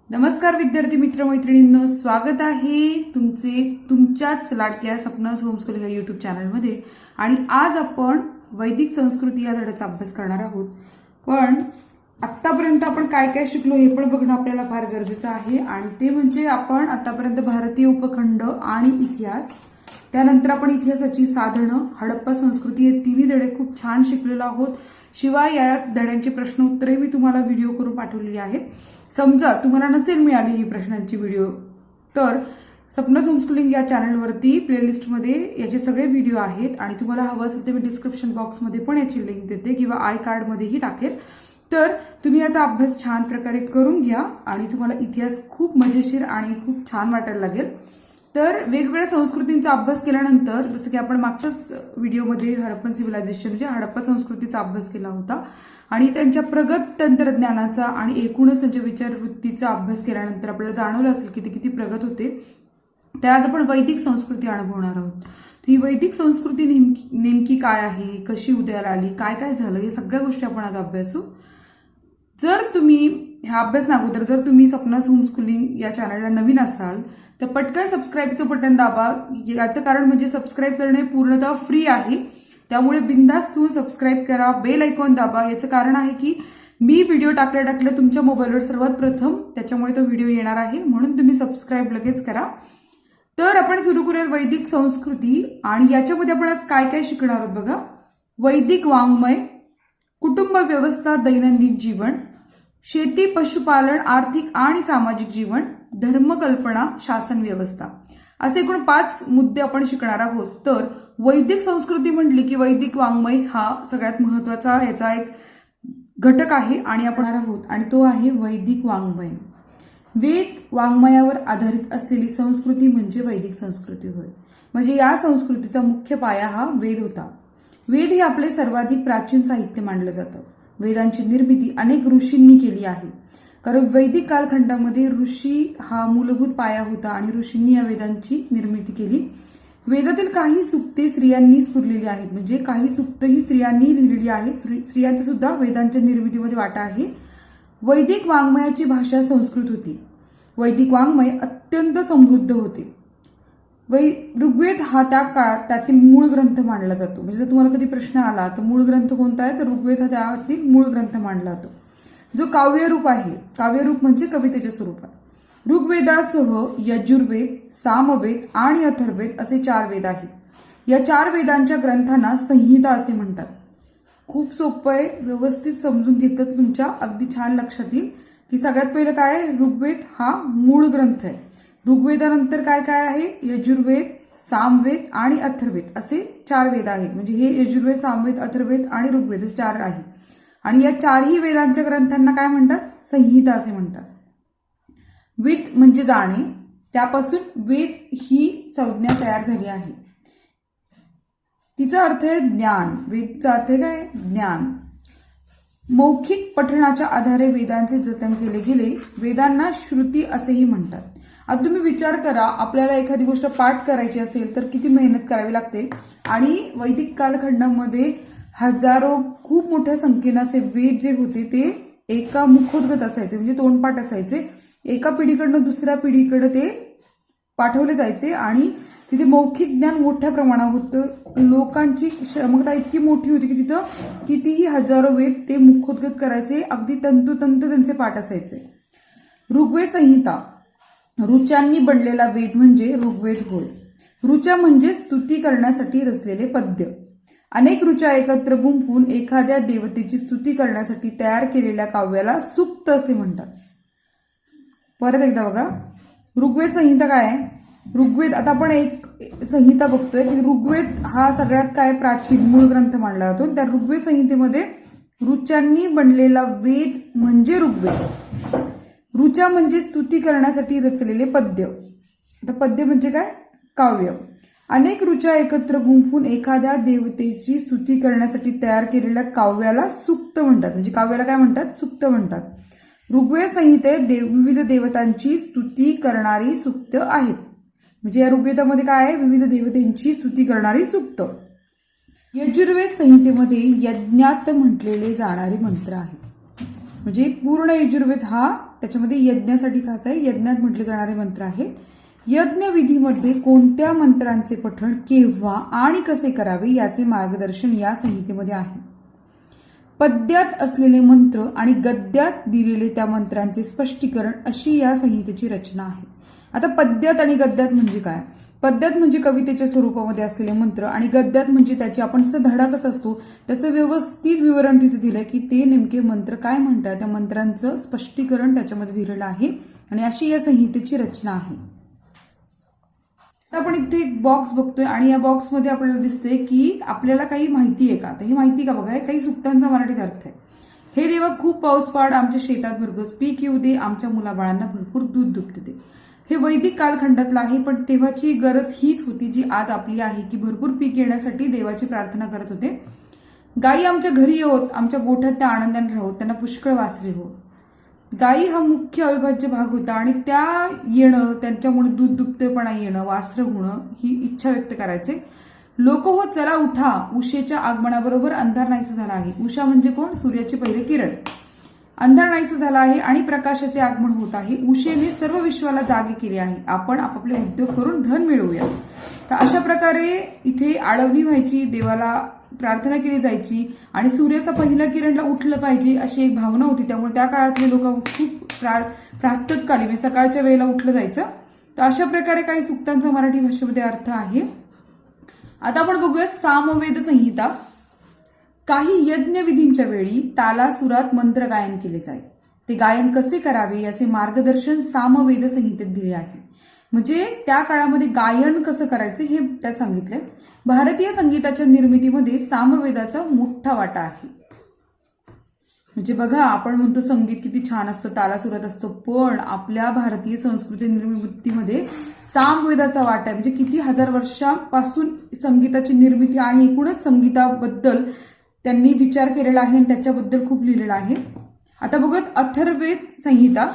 नमस्कार विद्यार्थी मित्र मैत्रिणींनो, स्वागत आहे तुमच्याच लाडक्या सपनास होमस्कूल या युट्यूब चॅनलमध्ये। आणि आज आपण वैदिक संस्कृती या धड्याचा अभ्यास करणार आहोत। पण आतापर्यंत आपण काय काय शिकलो हे पण बघणं आपल्याला फार गरजेचं आहे। आणि ते म्हणजे आपण आतापर्यंत भारतीय उपखंड आणि इतिहास, त्यानंतर आपण इतिहासाची साधनं, हडप्पा संस्कृती हे तिन्ही धडे खूप छान शिकलेलो आहोत। शिवाय या धड्यांची प्रश्न उत्तरे मी तुम्हाला व्हिडिओ करून पाठवलेली आहेत। समजा तुम्हाला नसेल मिळाली ही प्रश्नांची व्हिडिओ तर सपनास होमस्कूलिंग या चॅनलवरती प्लेलिस्टमध्ये याचे सगळे व्हिडिओ आहेत आणि तुम्हाला हवं असेल तर मी डिस्क्रिप्शन बॉक्समध्ये पण याची लिंक देते किंवा आय कार्डमध्येही टाकेल। तर तुम्ही याचा अभ्यास छान प्रकारे करून घ्या आणि तुम्हाला इतिहास खूप मजेशीर आणि खूप छान वाटायला लागेल। तर वेगवेगळ्या संस्कृतींचा अभ्यास केल्यानंतर जसं की आपण मागच्याच व्हिडिओमध्ये हडप्पन सिव्हिलायझेशन म्हणजे हडप्पा संस्कृतीचा अभ्यास केला होता आणि त्यांच्या प्रगत तंत्रज्ञानाचा आणि एकूणच त्यांच्या विचारवृत्तीचा अभ्यास केल्यानंतर आपल्याला जाणवलं असेल की ते किती प्रगत होते। तर आज आपण वैदिक संस्कृती अनुभवणार आहोत। ही वैदिक संस्कृती नेमकी काय आहे, कशी उदयाला आली, काय काय झालं, हे सगळ्या गोष्टी आपण आज अभ्यासू। जर तुम्ही हा अभ्यास अगोदर जर तुम्ही सपनास होमस्कूलिंग या चॅनलला नवीन असाल तर पटकन सबस्क्राईबचं बटन दाबा। याचं कारण म्हणजे सबस्क्राईब करणे पूर्णतः फ्री आहे, त्यामुळे बिंदास तुम्ही सबस्क्राईब करा, बेल आयकॉन दाबा। याचं कारण आहे की मी व्हिडिओ टाकल्या तुमच्या मोबाईलवर सर्वात प्रथम त्याच्यामुळे तो व्हिडिओ येणार आहे, म्हणून तुम्ही सबस्क्राईब लगेच करा। तर आपण सुरू करूया वैदिक संस्कृती आणि याच्यामध्ये आपण आज काय काय शिकणार आहोत बघा। वैदिक वाङ्मय, कुटुंब व्यवस्था, दैनंदिन जीवन, शेती, पशुपालन, आर्थिक आणि सामाजिक जीवन, धर्मकल्पना, शासन व्यवस्था, असे एकूण 5 मुद्दे आपण शिकणार आहोत। तर वैदिक संस्कृती म्हटली की वैदिक वाङ्मय हा सगळ्यात महत्वाचा याचा एक घटक आहे आणि आपण आहोत आणि तो आहे वैदिक वाङ्मय। वेद वाङ्मयावर आधारित असलेली संस्कृती म्हणजे वैदिक संस्कृती होय। म्हणजे या संस्कृतीचा मुख्य पाया हा वेद होता। वेद हे आपले सर्वाधिक प्राचीन साहित्य मानलं जातं। वेदांची निर्मिती अनेक ऋषींनी केली आहे, कारण वैदिक कालखंडामध्ये ऋषी हा मूलभूत पाया होता आणि ऋषींनी या वेदांची निर्मिती केली। वेदातील काही सूक्ते स्त्रियांनी स्फुरलेली आहेत, म्हणजे काही सूक्त ही स्त्रियांनी लिहिलेली आहेत। स्त्रियांचा सुद्धा वेदांच्या निर्मितीमध्ये वाटा आहे। वैदिक वाङ्मयाची भाषा संस्कृत होती। वैदिक वाङ्मय अत्यंत समृद्ध होते। ऋग्वेद हा त्या काळात त्यातील मूळ ग्रंथ मानला जातो। म्हणजे जर तुम्हाला कधी प्रश्न आला तर मूळ ग्रंथ कोणता आहे तर ऋग्वेद हा त्यातील मूळ ग्रंथ मानला जातो, जो काव्यरूप आहे। काव्यरूप म्हणजे कवितेच्या स्वरूपात। ऋग्वेदासह यजुर्वेद, सामवेद आणि अथर्ववेद असे 4 वेद आहेत। या 4 वेदांच्या ग्रंथांना संहिता असे म्हणतात। खूप सोपं आहे, व्यवस्थित समजून घेतलं तर तुमच्या अगदी छान लक्षात येईल की सगळ्यात पहिलं काय आहे, ऋग्वेद हा मूळ ग्रंथ आहे। ऋग्वेदानंतर काय काय आहे, यजुर्वेद, सामवेद आणि अथर्ववेद असे 4 वेद आहेत। म्हणजे हे यजुर्वेद, सामवेद, अथर्ववेद आणि ऋग्वेद 4 आहे आणि या 4ही वेदांच्या ग्रंथांना काय म्हणतात, संहिता असे म्हणतात। विद म्हणजे जाणे, त्यापासून वेद ही संज्ञा तयार झाली आहे। तिचा अर्थ आहे ज्ञान। वेदचा अर्थ आहे काय, ज्ञान। मौखिक पठणाच्या आधारे वेदांचे जतन केले गेले। वेदांना श्रुती असेही म्हणतात। आता तुम्ही विचार करा, आपल्याला एखादी गोष्ट पाठ करायची असेल तर किती मेहनत करावी लागते आणि वैदिक कालखंडामध्ये हजारो खूप मोठ्या संख्येने असे वेद जे होते ते एका मुखोद्गत असायचे, म्हणजे तोंडपाठ असायचे। एका पिढीकडनं दुसऱ्या पिढीकडे ते पाठवले जायचे आणि तिथे मौखिक ज्ञान मोठ्या प्रमाणात होतं। लोकांची क्षमता इतकी मोठी होती की तिथं कितीही हजारो वेद ते मुखोद्गत करायचे, अगदी तंतोतंत त्यांचे पाठ असायचे। ऋग्वेद संहिता, ऋचांनी बनलेला वेद म्हणजे ऋग्वेद होय। ऋचा म्हणजे स्तुती करण्यासाठी रचलेले पद्य। अनेक ऋचा एकत्र गुंफून एखाद्या देवतेची स्तुती करण्यासाठी तयार केलेल्या काव्याला सूक्त असे म्हणतात। परत एकदा बघा, ऋग्वेद संहिता काय आहे। ऋग्वेद, आता आपण एक संहिता बघतोय की ऋग्वेद हा सगळ्यात काय प्राचीन मूळ ग्रंथ मानला जातो। त्या ऋग्वेद संहितेमध्ये ऋचांनी बनलेला वेद म्हणजे ऋग्वेद। ऋचा म्हणजे स्तुती करण्यासाठी रचलेले पद्य। आता पद्य म्हणजे काय, काव्य। अनेक ऋचा एकत्र गुंफून एखाद्या देवतेची स्तुती करण्यासाठी तयार केलेल्या काव्याला सूक्त म्हणतात। म्हणजे काव्याला काय म्हणतात, सूक्त म्हणतात। ऋग्वेद संहितेत विविध देवतांची स्तुती करणारी सूक्त आहेत। म्हणजे या ऋग्वेदामध्ये काय आहे, विविध देवतांची स्तुती करणारी सूक्त। यजुर्वेद संहितेमध्ये यज्ञात म्हटलेले जाणारे मंत्र आहेत। म्हणजे पूर्ण यजुर्वेद हा त्याच्यामध्ये यज्ञासाठी खास आहे, यज्ञात म्हटले जाणारे मंत्र आहेत. यज्ञ विधीमध्ये कोणत्या मंत्रांचे पठण केव्हा आणि कसे करावे याचे मार्गदर्शन या संहितेमध्ये आहे. पद्यात असलेले मंत्र आणि गद्यात दिलेले त्या मंत्रांचे स्पष्टीकरण अशी या संहितेची रचना आहे. आता पद्यात आणि गद्यात म्हणजे काय? पद्यात म्हणजे कवितेच्या स्वरूपामध्ये असलेले मंत्र आणि गद्यात म्हणजे त्याची आपण धडा कसा असतो त्याचं व्यवस्थित विवरण तिथे दिलंय की ते नेमके मंत्र काय म्हणतात, त्या मंत्रांचं स्पष्टीकरण त्याच्यामध्ये दिलेलं आहे आणि अशी या संहितेची रचना आहे. आता आपण इथे एक बॉक्स बघतोय आणि या बॉक्समध्ये आपल्याला दिसते की आपल्याला काही माहिती आहे का, तर ही माहिती का बघा, काही सुक्तांचा मराठीत अर्थ आहे. हे देवा खूप पाऊस पाड, आमच्या शेतात भरघोस पीक येऊ दे, आमच्या मुलाबाळांना भरपूर दूध दुभते दे. हे वैदिक कालखंडातलं आहे, पण तेव्हाची गरज हीच होती जी आज आपली आहे की भरपूर पीक येण्यासाठी देवाची प्रार्थना करत होते. गायी आमच्या घरी येऊत, आमच्या गोठ्यात त्या आनंदाने राहोत, त्यांना पुष्कळ वासरे हो. गायी हा मुख्य अविभाज्य भाग होता आणि त्या येणं, त्यांच्यामुळे दूध दुभतेपणा येणं, वासरं होणं ही इच्छा व्यक्त करायचे. लोक हो चला उठा, उशेच्या आगमनाबरोबर अंधार नाहीसा झाला आहे. उषा म्हणजे कोण? सूर्याचे पहिले किरण. अंधार नाहीसा झाला आहे आणि प्रकाशाचे आगमन होत आहे. उशेने सर्व विश्वाला जागे केले आहे. आपण आपापले उद्योग करून धन मिळवूया. तर अशा प्रकारे इथे आळवणी व्हायची, देवाला प्रार्थना केली जायची आणि सूर्याचा पहिला किरणला उठलं पाहिजे अशी एक भावना होती. त्यामुळे त्या काळातले लोक खूप प्रातःकाली म्हणजे सकाळच्या वेळेला उठलं जायचं. तर अशा प्रकारे काही सुक्तांचा मराठी भाषेमध्ये अर्थ आहे. आता आपण बघूयात सामवेद संहिता. काही यज्ञ विधींच्या वेळी तालासुरात मंत्र गायन केले जाईल. ते गायन कसे करावे याचे मार्गदर्शन सामवेद संहितेत दिले आहे. म्हणजे त्या काळामध्ये गायन कसं करायचं हे त्यात सांगितलंय. भारतीय संगीताच्या निर्मितीमध्ये सामवेदाचा मोठा वाटा आहे. म्हणजे बघा, आपण म्हणतो संगीत किती छान असतं, तालासुरात असतं, पण आपल्या भारतीय संस्कृती निर्मितीमध्ये सामवेदाचा वाटा आहे. म्हणजे किती हजार वर्षापासून संगीताची निर्मिती आणि एकूणच संगीताबद्दल त्यांनी विचार केलेला आहे आणि त्याच्याबद्दल खूप लिहिलेलं आहे. आता बघत अथर्ववेद संहिता.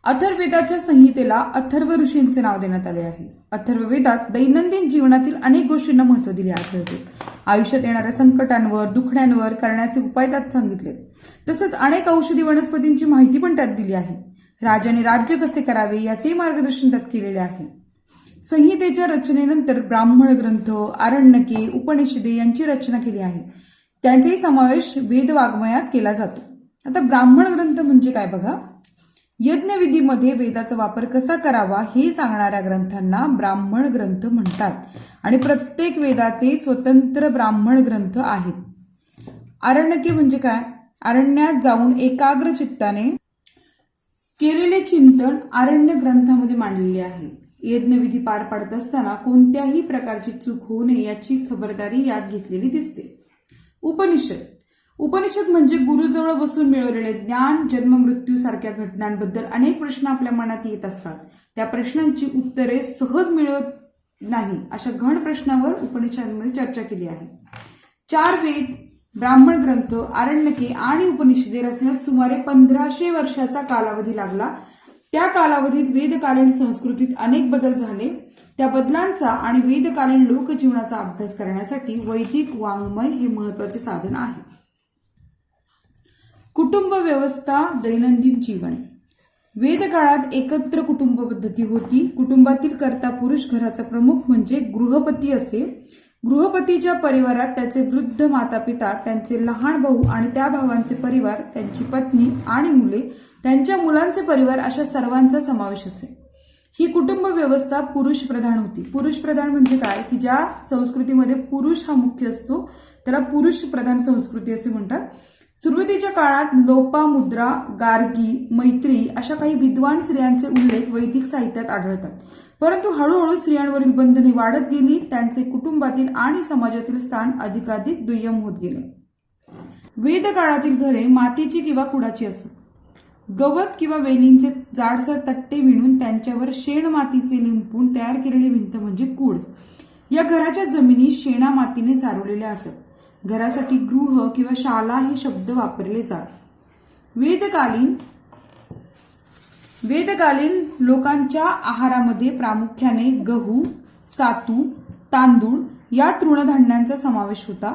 अथर्ववेदाच्या संहितेला अथर्व ऋषींचे नाव देण्यात आले आहे. अथर्ववेदात दैनंदिन जीवनातील अनेक गोष्टींना महत्त्व दिले आढळते. आयुष्यात येणाऱ्या संकटांवर, दुखण्यांवर करण्याचे उपाय त्यात सांगितले. तसंच अनेक औषधी वनस्पतींची माहिती पण त्यात दिली आहे. राजाने राज्य कसे करावे याचेही मार्गदर्शन त्यात केलेले आहे. संहितेच्या रचनेनंतर ब्राह्मण ग्रंथ, आरण्यके, उपनिषदे यांची रचना केली आहे. त्यांचाही समावेश वेद वाङ्मयात केला जातो. आता ब्राह्मण ग्रंथ म्हणजे काय बघा, यज्ञविधीमध्ये वेदाचा वापर कसा करावा हे सांगणाऱ्या ग्रंथांना ब्राह्मण ग्रंथ म्हणतात आणि प्रत्येक वेदाचे स्वतंत्र ब्राह्मण ग्रंथ आहेत. आरण्यके म्हणजे काय? अरण्यात जाऊन एकाग्र चित्ताने केलेले चिंतन आरण्य ग्रंथामध्ये मांडलेले आहे. यज्ञविधी पार पाडत असताना कोणत्याही प्रकारची चूक होऊ नये याची खबरदारी यात घेतलेली दिसते. उपनिषद. उपनिषद म्हणजे गुरुजवळ बसून मिळवलेले ज्ञान. जन्म मृत्यू सारख्या घटनांबद्दल अनेक प्रश्न आपल्या मनात येत असतात. त्या प्रश्नांची उत्तरे सहज मिळत नाही अशा गहन प्रश्नावर उपनिषदांमध्ये चर्चा केली आहे. 4 वेद, ब्राह्मण ग्रंथ, आरण्यके आणि उपनिषदे रचण्यास सुमारे 1500 वर्षाचा कालावधी लागला. त्या कालावधीत वेदकालीन संस्कृतीत अनेक बदल झाले. त्या बदलांचा आणि वेदकालीन लोकजीवनाचा अभ्यास करण्यासाठी वैदिक वाङ्मय हे महत्वाचे साधन आहे. कुटुंब व्यवस्था, दैनंदिन जीवन. वेदकाळात एकत्र कुटुंब पद्धती होती. कुटुंबातील कर्ता पुरुष घराचा प्रमुख म्हणजे गृहपती असे. गृहपतीच्या परिवारात त्याचे वृद्ध माता पिता, त्यांचे लहान भाऊ आणि त्या भावांचे परिवार, त्यांची पत्नी आणि मुले, त्यांच्या मुलांचे परिवार अशा सर्वांचा समावेश असे. ही कुटुंब व्यवस्था पुरुष प्रधान होती. पुरुष प्रधान म्हणजे काय की ज्या संस्कृतीमध्ये पुरुष हा मुख्य असतो त्याला पुरुष प्रधान संस्कृती असे म्हणतात. सुरुवातीच्या काळात लोपामुद्रा, गार्गी, मैत्री अशा काही विद्वान स्त्रियांचे उल्लेख वैदिक साहित्यात आढळतात. परंतु हळूहळू स्त्रियांवरील बंधने वाढत गेली. त्यांचे कुटुंबातील आणि समाजातील स्थान अधिकाधिक दुय्यम होत गेले. वेद काळातील घरे मातीची किंवा कुडाची असत. गवत किंवा वेलींचे जाडसर तट्टे विणून त्यांच्यावर शेण मातीचे लिंपून तयार केलेली भिंत म्हणजे कूड. या घराच्या जमिनी शेणा मातीने सारवलेल्या असत. घरासाठी गृह किंवा शाला हे शब्द वापरले जात. वेदकालीन लोकांच्या आहारामध्ये प्रामुख्याने गहू, सातू, तांदूळ या तृणधान्यांचा समावेश होता.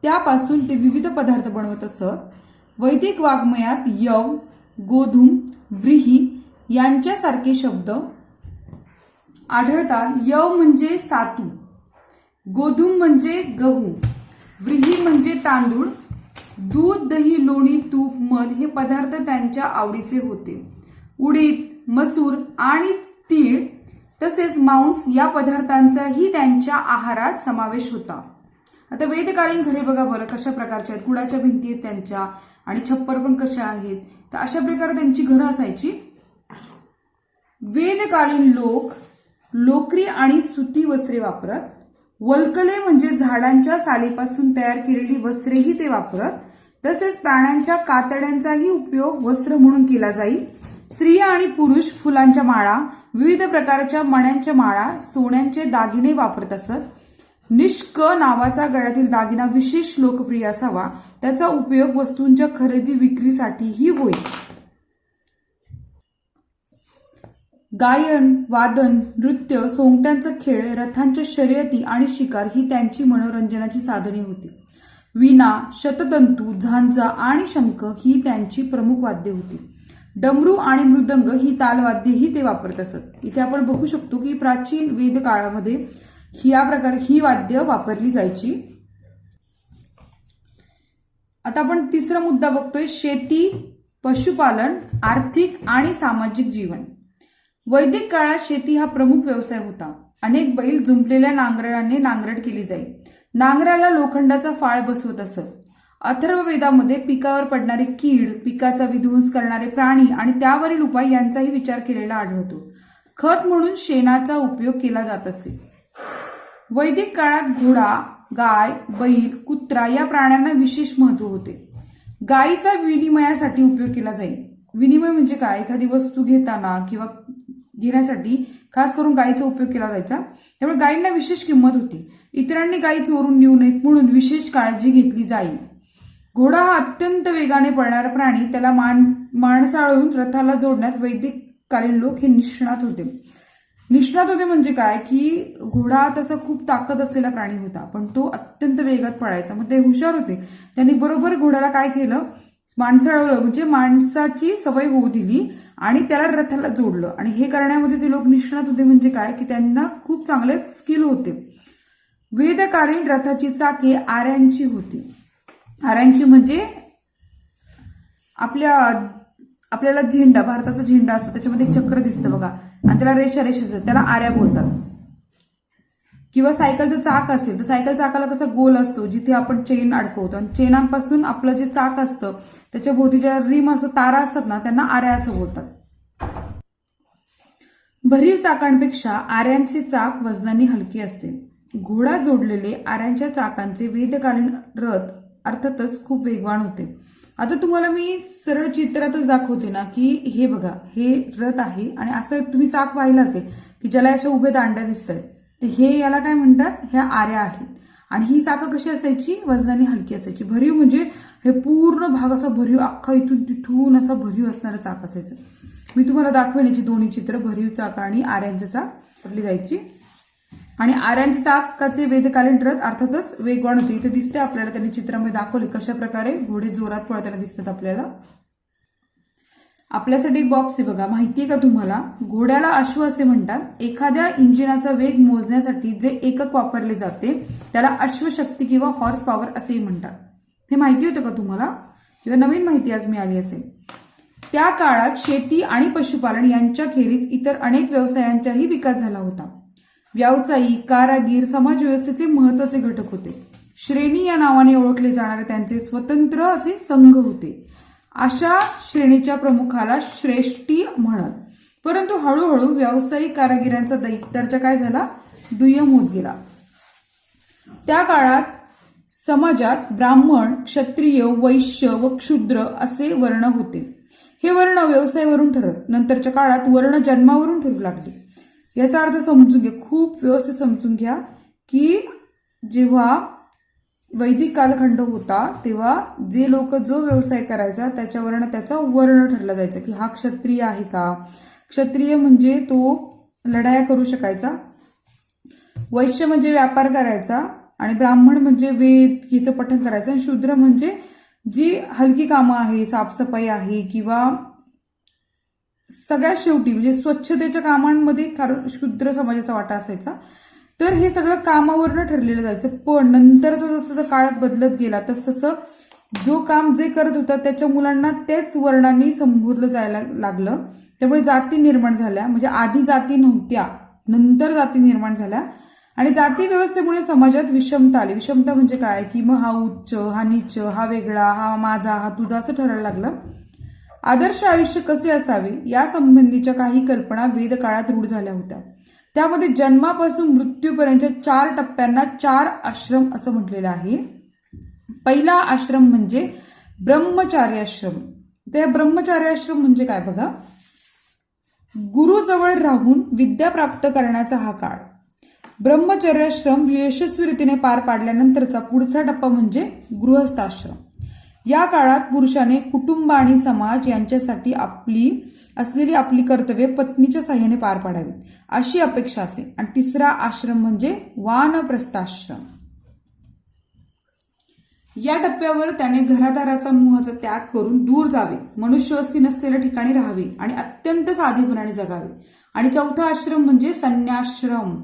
त्यापासून ते विविध पदार्थ बनवत असत. वैदिक वाङ्मयात यव, गोधूम, व्रीही यांच्यासारखे शब्द आढळतात. यव म्हणजे सातू, गोधूम म्हणजे गहू, व्रीही म्हणजे तांदूळ, दूध, दही, लोणी, तूप, मध हे पदार्थ त्यांच्या आवडीचे होते. उडीद, मसूर आणि तीळ तसेच मांस या पदार्थांचाही त्यांच्या आहारात समावेश होता. आता वेदकालीन घरे बघा बरं कशा प्रकारच्या आहेत. कुडाच्या भिंती आहेत त्यांच्या आणि छप्पर पण कशा आहेत. तर अशा प्रकारे त्यांची घरं असायची. वेदकालीन लोक लोकरी आणि सुती वस्त्रे वापरत. वल्कले म्हणजे झाडांच्या सालीपासून तयार केलेली वस्त्रेही ते वापरत. तसेच प्राण्यांच्या कातड्यांचाही उपयोग वस्त्र म्हणून केला जाई. स्त्रिया आणि पुरुष फुलांच्या माळा, विविध प्रकारच्या मण्यांच्या माळा, सोन्यांचे दागिने वापरत असत. निष्क नावाचा गळ्यातील दागिना विशेष लोकप्रिय असावा. त्याचा उपयोग वस्तूंच्या खरेदी विक्रीसाठीही होई. गायन, वादन, नृत्य, सोंगट्यांचा खेळ, रथांच्या शर्यती आणि शिकार ही त्यांची मनोरंजनाची साधने होती. वीणा, शततंतू, झांजा आणि शंख ही त्यांची प्रमुख वाद्ये होती. डमरू आणि मृदंग ही तालवाद्येही ते वापरत असत. इथे आपण बघू शकतो की प्राचीन वेद काळामध्ये या प्रकारे ही वाद्य वापरली जायची. आता आपण तिसरा मुद्दा बघतोय, शेती, पशुपालन, आर्थिक आणि सामाजिक जीवन. वैदिक काळात शेती हा प्रमुख व्यवसाय होता. अनेक बैल जुंपलेल्या नांगराने नांगरट केली जाई. नांगराला लोखंडाचा फाळ बसवत असत. अथर्ववेदामध्ये पिकावर पडणारे कीड, पिकाचा विध्वंस करणारे प्राणी आणि त्यावरील उपाय यांचाही विचार केलेला आढळतो. खत म्हणून शेणाचा उपयोग केला जात असे. वैदिक काळात घोडा, गाय, बैल, कुत्रा या प्राण्यांना विशेष महत्व होते. गायीचा विनिमयासाठी उपयोग केला जाईल. विनिमय म्हणजे काय? एखादी वस्तू घेताना किंवा घेण्यासाठी खास करून गायीचा उपयोग केला जायचा. त्यामुळे गायींना विशेष किंमत होती. इतरांनी गायी चोरून नेऊ नयेत म्हणून विशेष काळजी घेतली जाईल. घोडा हा अत्यंत वेगाने पळणारा प्राणी. त्याला माणसाळून रथाला जोडण्यात वैदिक कालीन लोक हे निष्णात होते. निष्णात होते म्हणजे काय की घोडा तसा खूप ताकद असलेला प्राणी होता, पण तो अत्यंत वेगात पळायचा. मग ते हुशार होते. त्यांनी बरोबर घोड्याला काय केलं, माणसाळवलं म्हणजे माणसाची सवय होऊ दिली आणि त्याला रथाला जोडलं. आणि हे करण्यामध्ये ते लोक निष्णात होते म्हणजे काय की त्यांना खूप चांगले स्किल होते. वेदकालीन रथाची चाके आऱ्यांची होती. आऱ्यांची म्हणजे आपल्याला झेंडा, भारताचा झेंडा असतो त्याच्यामध्ये एक चक्र दिसतं बघा आणि त्याला रेषा त्याला आऱ्या बोलतात. किंवा सायकलचं चाक असेल तर सायकल चाकाला कसा गोल असतो जिथे आपण चेन अडकवतो आणि चेनांपासून आपलं जे चाक असतं त्याच्या भोवती ज्या रिम असं तारा असतात ना त्यांना आऱ्या असं बोलतात. भरीव चाकांपेक्षा आऱ्यांचे चाक वजनाने हलके असते. घोडा जोडलेले आऱ्यांच्या चाकांचे वेदकालीन रथ अर्थातच खूप वेगवान होते. आता तुम्हाला मी सरळ चित्रातच दाखवते ना की हे बघा, हे रथ आहे आणि असं तुम्ही चाक पाहिलं असेल की ज्याला अशा उभे दांड्या दिसत आहेत, तर हे याला काय म्हणतात, ह्या आऱ्या आहेत. आणि ही चाकं कशी असायची, वजनाने हलकी असायची. भरीव म्हणजे हे पूर्ण भाग असा भरीव, अख्खा इथून तिथून असा भरीव असणारं चाक असायचं. मी तुम्हाला दाखवेन याची दोन्ही चित्र, भरीव चाक आणि आऱ्यांचं चाक वापरली जायची. आणि आऱ्यांचे चाकाचे वेदकालीन रथ अर्थातच वेगवान होते. इथे दिसते आपल्याला, त्यांनी चित्रामध्ये दाखवले कशा प्रकारे घोडे जोरात पळताना दिसतात आपल्याला. आपल्यासाठी एक बॉक्स आहे बघा, माहितीये का तुम्हाला, घोड्याला अश्व असे म्हणतात. एखाद्या इंजिनाचा वेग मोजण्यासाठी जे एकक वापरले जाते त्याला अश्वशक्ती किंवा हॉर्स पॉवर असेही म्हणतात. हे माहिती होतं का तुम्हाला, किंवा नवीन माहिती आज मिळाली असेल. त्या काळात शेती आणि पशुपालन यांच्याखेरीज इतर अनेक व्यवसायांचाही विकास झाला होता. व्यावसायिक, कारागीर समाज व्यवस्थेचे महत्वाचे घटक होते. श्रेणी या नावाने ओळखले जाणारे त्यांचे स्वतंत्र असे संघ होते. अशा श्रेणीच्या प्रमुखाला श्रेष्ठी म्हणत. परंतु हळूहळू व्यावसायिक कारागिरांचा दर्जा काय झाला, दुय्यम होत गेला. त्या काळात समाजात ब्राह्मण, क्षत्रिय, वैश्य व क्षुद्र असे वर्ण होते. हे वर्ण व्यवसायावरून ठरत. नंतरच्या काळात वर्ण जन्मावरून ठरू लागले. याचा अर्थ समजून घ्या, खूप व्यवस्थित समजून घ्या की जेव्हा वैदिक कालखंड होता तेव्हा जे लोक जो व्यवसाय करायचा त्याच्यावरनं त्याचा वर्ण ठरला जायचा की हा क्षत्रिय आहे का. क्षत्रिय म्हणजे तो लढाया करू शकायचा, वैश्य म्हणजे व्यापार करायचा, आणि ब्राह्मण म्हणजे वेद हिचं पठण करायचं, आणि शूद्र म्हणजे जी हलकी कामं आहे, साफसफाई आहे किंवा सगळ्यात शेवटी म्हणजे स्वच्छतेच्या कामांमध्ये शूद्र समाजाचा वाटा असायचा. तर हे सगळं कामावरनं ठरलेलं जायचं. पण नंतरचा जसं काळात बदलत गेला तसं जो काम जे करत होता त्याच्या मुलांना तेच वर्णांनी संबोधलं जायला लागलं. त्यामुळे जाती निर्माण झाल्या. म्हणजे आधी जाती नव्हत्या, नंतर जाती निर्माण झाल्या आणि जाती व्यवस्थेमुळे समाजात विषमता आली. विषमता म्हणजे काय की मग हा उच्च, हा नीच, हा वेगळा, हा माझा, हा तुझा असं ठरायला लागलं. आदर्श आयुष्य कसे असावे या संबंधीच्या काही कल्पना वेदकाळात रूढ झाल्या होत्या. त्यामध्ये जन्मापासून मृत्यूपर्यंतच्या 4 टप्प्यांना 4 आश्रम असं म्हटलेलं आहे. पहिला आश्रम म्हणजे ब्रह्मचार्याश्रम. त्या ब्रह्मचार्याश्रम म्हणजे काय बघा, गुरुजवळ राहून विद्या प्राप्त करण्याचा हा काळ. ब्रह्मचर्याश्रम यशस्वी रीतीने पार पाडल्यानंतरचा पुढचा टप्पा म्हणजे गृहस्थाश्रम. या काळात पुरुषाने कुटुंब आणि समाज यांच्यासाठी असलेली आपली कर्तव्ये पत्नीच्या साह्याने पार पाडावी अशी अपेक्षा असे. आणि तिसरा आश्रम म्हणजे वानप्रस्थाश्रम. या टप्प्यावर त्याने घरादाराचा मोहाचा त्याग करून दूर जावे, मनुष्यवस्ती नसलेल्या ठिकाणी राहावे आणि अत्यंत साधेपणाने जगावे. आणि चौथा आश्रम म्हणजे संन्याश्रम.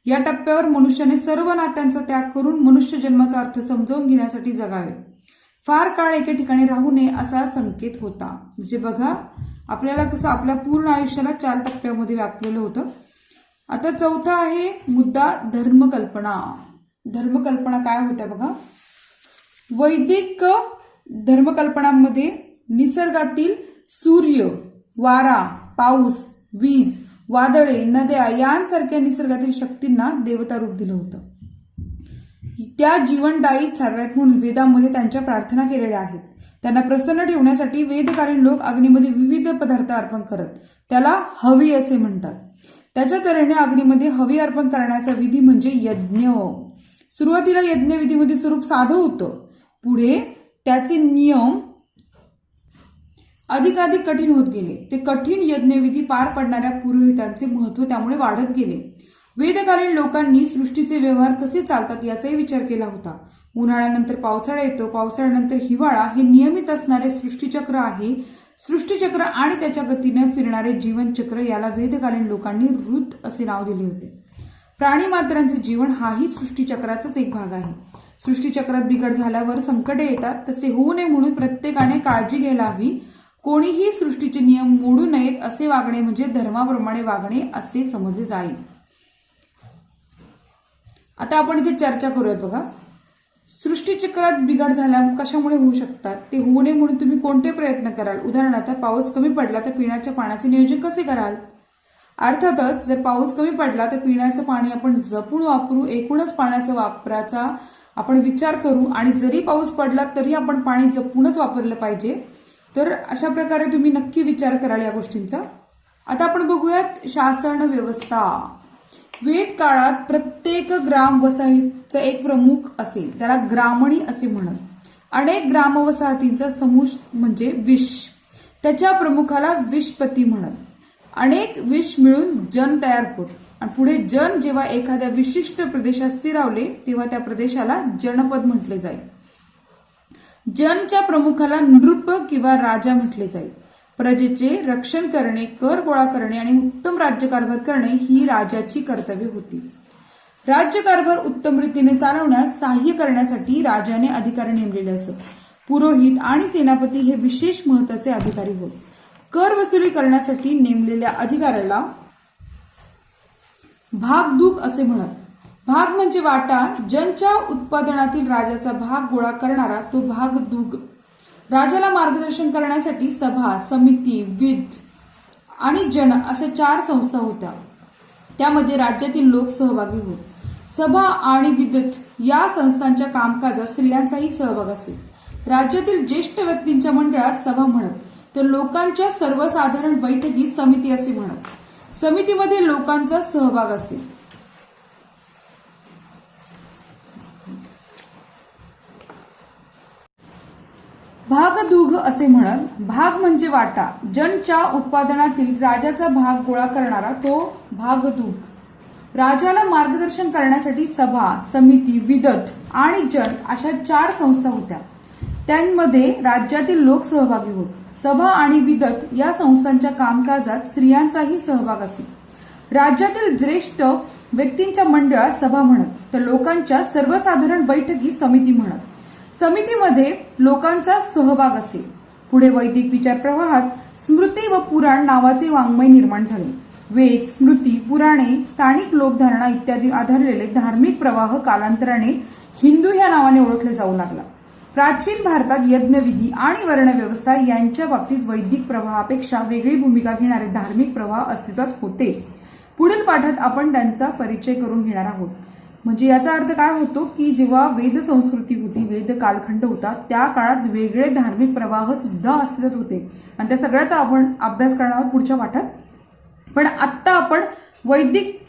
या टप्प्यावर मनुष्याने सर्व नात्यांचा त्याग करून मनुष्य जन्माचा अर्थ समजावून घेण्यासाठी जगावे. फार काळ एके ठिकाणी राहू नये असा संकेत होता. म्हणजे बघा आपल्याला कसं आपल्या पूर्ण आयुष्याला 4 टप्प्यामध्ये व्यापलेलं होतं. आता चौथा आहे मुद्दा धर्मकल्पना. धर्मकल्पना काय होत्या बघा. वैदिक धर्मकल्पनांमध्ये निसर्गातील सूर्य, वारा, पाऊस, वीज, वादळे, नद्या यांसारख्या निसर्गातील शक्तींना देवता रूप दिलं होतं. त्या जीवनदायी ठरवायत म्हणून वेदामध्ये त्यांच्या प्रार्थना केलेल्या आहेत. त्यांना प्रसन्न ठेवण्यासाठी वेदकालीन लोक अग्नीमध्ये विविध पदार्थ अर्पण करत. त्याला हवी असे म्हणतात. त्याच्या तऱ्हेने अग्नीमध्ये हवी अर्पण करण्याचा विधी म्हणजे यज्ञ. सुरुवातीला यज्ञविधीमध्ये स्वरूप साधं होतं. पुढे त्याचे नियम अधिकाधिक कठीण होत गेले. ते कठीण यज्ञविधी पार पडणाऱ्या पुरोहितांचे महत्व त्यामुळे वाढत गेले. वेदकालीन लोकांनी सृष्टीचे व्यवहार कसे चालतात याचाही विचार केला होता. उन्हाळ्यानंतर पावसाळा येतो, पावसाळ्यानंतर हिवाळा हे नियमित असणारे सृष्टीचक्र आहे. सृष्टीचक्र आणि त्याच्या गतीने फिरणारे जीवनचक्र याला वेदकालीन लोकांनी ऋत असे नाव दिले होते. प्राणी मात्रांचे जीवन हाही सृष्टीचक्राचाच एक भाग आहे. सृष्टीचक्रात बिघड झाल्यावर संकटे येतात. तसे होऊ नये म्हणून प्रत्येकाने काळजी घ्यायला हवी. कोणीही सृष्टीचे नियम मोडू नयेत असे वागणे म्हणजे धर्माप्रमाणे वागणे असे समजले जाईल. आता आपण इथे चर्चा करूयात बघा. सृष्टीचक्रात बिघाड झाल्या कशामुळे होऊ शकतात ते होऊ नये म्हणून तुम्ही कोणते प्रयत्न कराल. उदाहरणार्थ पाऊस कमी पडला तर पिण्याच्या पाण्याचे नियोजन कसे कराल. अर्थातच जर पाऊस कमी पडला तर पिण्याचं पाणी आपण जपून वापरू. एकूणच पाण्याचा वापराचा आपण विचार करू आणि जरी पाऊस पडला तरी आपण पाणी जपूनच वापरलं पाहिजे. तर अशा प्रकारे तुम्ही नक्की विचार कराल या गोष्टींचा. आता आपण बघूयात शासन व्यवस्था. वेद काळात प्रत्येक ग्राम वसाहतीचा एक प्रमुख असेल, त्याला ग्रामणी असे म्हणत. अनेक ग्रामवसाहतींचा समूह म्हणजे विश, त्याच्या प्रमुखाला विशपती म्हणत. अनेक विश मिळून जन तयार होत आणि पुढे जन जेव्हा एखाद्या विशिष्ट प्रदेशात स्थिरावले तेव्हा त्या प्रदेशाला जनपद म्हटले जाईल. जनच्या प्रमुखाला नृप किंवा राजा म्हटले जाईल. प्रजेचे रक्षण करणे, कर गोळा करणे आणि उत्तम राज्यकारभार करणे ही राजाची कर्तव्य होती. राज्यकारभार उत्तम रीतीने चालवण्यास सहाय्य करण्यासाठी राजाने अधिकारी नेमलेले असत. पुरोहित आणि सेनापती हे विशेष महत्वाचे अधिकारी होत. कर वसुली करण्यासाठी नेमलेल्या अधिकाऱ्याला भागदूक असे म्हणत. भाग म्हणजे वाटा. जनच्या उत्पादनातील राजाचा भाग गोळा करणारा तो भागदूक. राजाला मार्गदर्शन करण्यासाठी सभा, समिती, विद आणि जन अशा 4 संस्था होत्या. त्यामध्ये राज्यातील लोक सहभागी होत. सभा आणि विदत या संस्थांच्या कामकाजात स्त्रियांचाही सहभाग असे. राज्यातील ज्येष्ठ व्यक्तींच्या मंडळात सभा म्हणत, तर लोकांच्या सर्वसाधारण बैठकी समिती असे म्हणत. समितीमध्ये लोकांचा सहभाग असे. भागदूग असे म्हणत. भाग म्हणजे वाटा. जनच्या उत्पादनातील राजाचा भाग गोळा करणारा तो भागदूग. राजाला मार्गदर्शन करण्यासाठी सभा, समिती, विदत आणि जन अशा 4 संस्था होत्या. त्यांमध्ये राज्यातील लोक सहभागी होत. सभा आणि विदत या संस्थांच्या कामकाजात स्त्रियांचाही सहभाग असे. राज्यातील ज्येष्ठ व्यक्तींच्या मंडळात सभा म्हणत, तर लोकांच्या सर्वसाधारण बैठकी समिती म्हणत. समितीमध्ये लोकांचा सहभाग असे. पुढे वैदिक विचार प्रवाहात स्मृती व पुराण नावाचे वाङ्मय निर्माण झाले. वेद, स्मृती, पुराणे, स्थानिक लोकधारणा इत्यादी आधारलेले धार्मिक प्रवाह कालांतराने हिंदू ह्या नावाने ओळखले जाऊ लागला. प्राचीन भारतात यज्ञविधी आणि वर्णव्यवस्था यांच्या बाबतीत वैदिक प्रवाहापेक्षा वेगळी भूमिका घेणारे धार्मिक प्रवाह अस्तित्वात होते. पुढील पाठात आपण त्यांचा परिचय करून घेणार आहोत. म्हणजे याचा अर्थ काय होतो की जेव्हा वेद संस्कृती होती, वेद कालखंड होता, त्या काळात वेगळे धार्मिक प्रवाह सुद्धा अस्तित्वात होते आणि त्या सगळ्याचा आपण अभ्यास करणार आहोत पुढच्या पाठात. पण आत्ता आपण वैदिक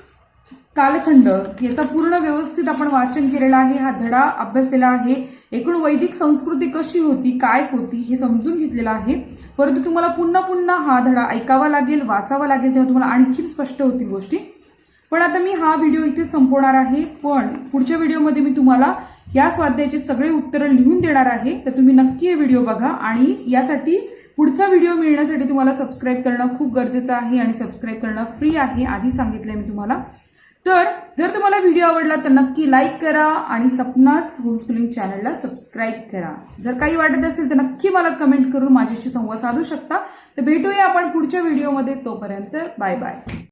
कालखंड याचा पूर्ण व्यवस्थित आपण वाचन केलेला आहे, हा धडा अभ्यासलेला आहे. एकूण वैदिक संस्कृती कशी होती, काय होती हे समजून घेतलेलं आहे. परंतु तुम्हाला पुन्हा पुन्हा हा धडा ऐकावा लागेल, वाचावा लागेल, तेव्हा तुम्हाला आणखी स्पष्ट होतील गोष्टी. पण आता मी हा व्हिडिओ इथे संपवणार आहे. पण पुढच्या व्हिडिओमध्ये मी तुम्हाला या स्वाध्यायाची सगळे उत्तरं लिहून देणार आहे. तर तुम्ही नक्की हे व्हिडिओ बघा आणि यासाठी पुढचा व्हिडिओ मिळण्यासाठी तुम्हाला सबस्क्राईब करणं खूप गरजेचं आहे आणि सबस्क्राईब करणं फ्री आहे, आधी सांगितलंय मी तुम्हाला. तर जर तुम्हाला व्हिडिओ आवडला तर नक्की लाईक करा आणि सपनाच होमस्कूलिंग चॅनलला सबस्क्राईब करा. जर काही वाटत असेल तर नक्की मला कमेंट करून माझ्याशी संवाद साधू शकता. तर भेटूया आपण पुढच्या व्हिडिओमध्ये. तोपर्यंत बाय बाय.